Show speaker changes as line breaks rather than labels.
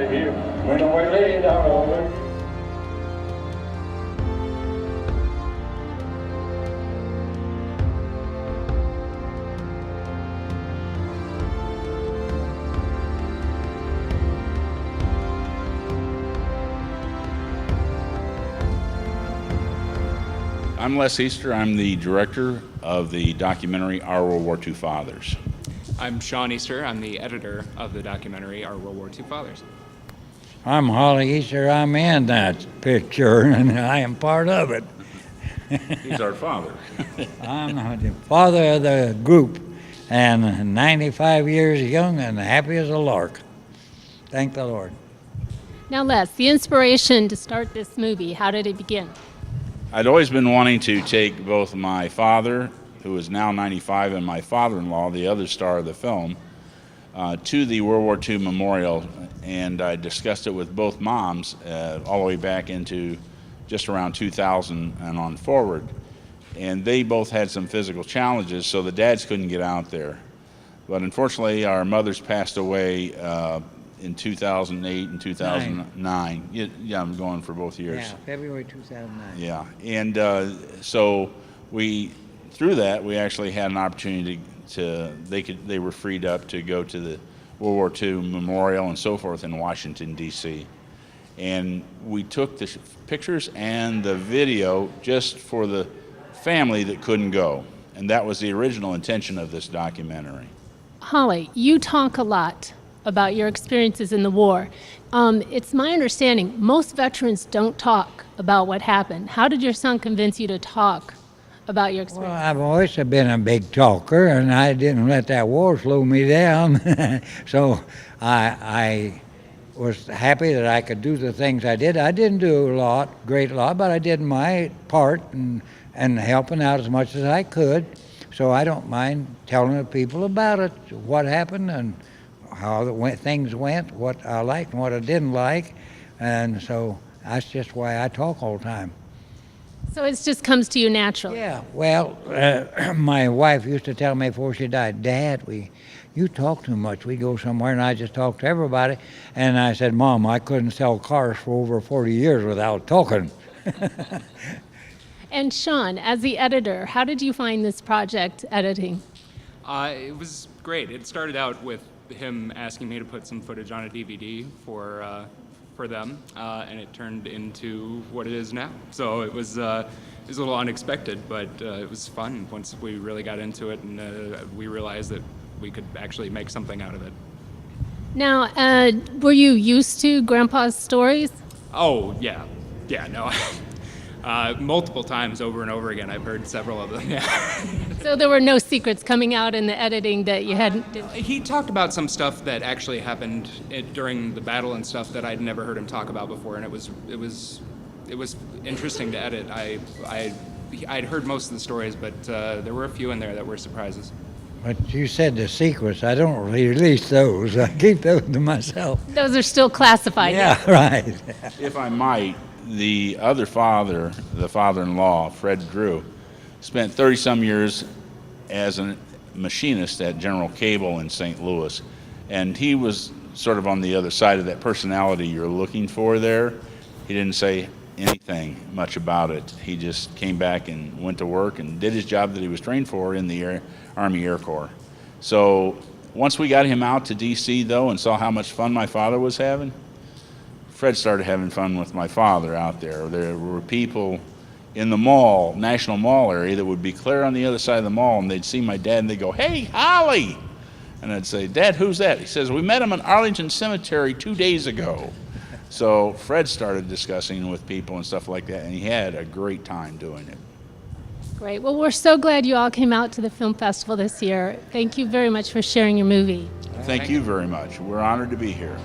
here when I laid down on it.
I'm Les Easter. I'm the director of the documentary Our World War II Fathers.
I'm Shawn Easter. I'm the editor of the documentary Our World War II Fathers.
I'm Holly Easter. I'm in that picture, and I am part of it.
He's our father.
I'm the father of the group, and 95 years young and happy as a lark. Thank the Lord.
Now, Les, the inspiration to start this movie, how did it begin?
I'd always been wanting to take both my father, who is now 95, and my father-in-law, the other star of the film, to the World War II memorial, and I discussed it with both moms all the way back into just around 2000 and on forward. And they both had some physical challenges, so the dads couldn't get out there. But unfortunately, our mothers passed away in 2008 and 2009. Yeah, I'm going for both years.
Yeah, February 2009.
Yeah, and so through that, we actually had an opportunity they were freed up to go to the World War II memorial and so forth in Washington, D.C. And we took the pictures and the video just for the family that couldn't go. And that was the original intention of this documentary.
Holly, you talk a lot about your experiences in the war. It's my understanding most veterans don't talk about what happened. How did your son convince you to talk about your experience?
Well, I've always been a big talker, and I didn't let that war slow me down. So I was happy that I could do the things I did. I didn't do great lot, but I did my part and helping out as much as I could. So I don't mind telling the people about it, what happened and how things went, what I liked and what I didn't like. And so that's just why I talk all the time.
So it just comes to you naturally?
Yeah, well, my wife used to tell me before she died, Dad, you talk too much. We go somewhere and I just talk to everybody. And I said, Mom, I couldn't sell cars for over 40 years without talking.
And Shawn, as the editor, how did you find this project editing?
It was great. It started out with him asking me to put some footage on a DVD for them, and it turned into what it is now. So it was a little unexpected, but it was fun once we really got into it, and we realized that we could actually make something out of it.
Now, were you used to Grandpa's stories?
Oh, yeah. Yeah, no. Multiple times over and over again. I've heard several of them, yeah.
So there were no secrets coming out in the editing that you hadn't...
He talked about some stuff that actually happened during the battle and stuff that I'd never heard him talk about before, and it was interesting to edit. I'd heard most of the stories, but there were a few in there that were surprises.
But you said the secrets. I don't release those. I keep those to myself.
Those are still classified.
Yeah, right.
If I might, the other father, the father-in-law, Fred Drew, spent 30-some years as a machinist at General Cable in St. Louis, and he was sort of on the other side of that personality you're looking for there. He didn't say anything much about it. He just came back and went to work and did his job that he was trained for in the Army Air Corps. So once we got him out to D.C., though, and saw how much fun my father was having, Fred started having fun with my father out there. There were people in the mall, National Mall area, that would be clear on the other side of the mall, and they'd see my dad and they'd go, "Hey, Holly!" And I'd say, "Dad, who's that?" He says, "We met him in Arlington Cemetery 2 days ago." So Fred started discussing with people and stuff like that, and he had a great time doing it.
Great. Well, we're so glad you all came out to the film festival this year. Thank you very much for sharing your movie.
Thank you very much. We're honored to be here.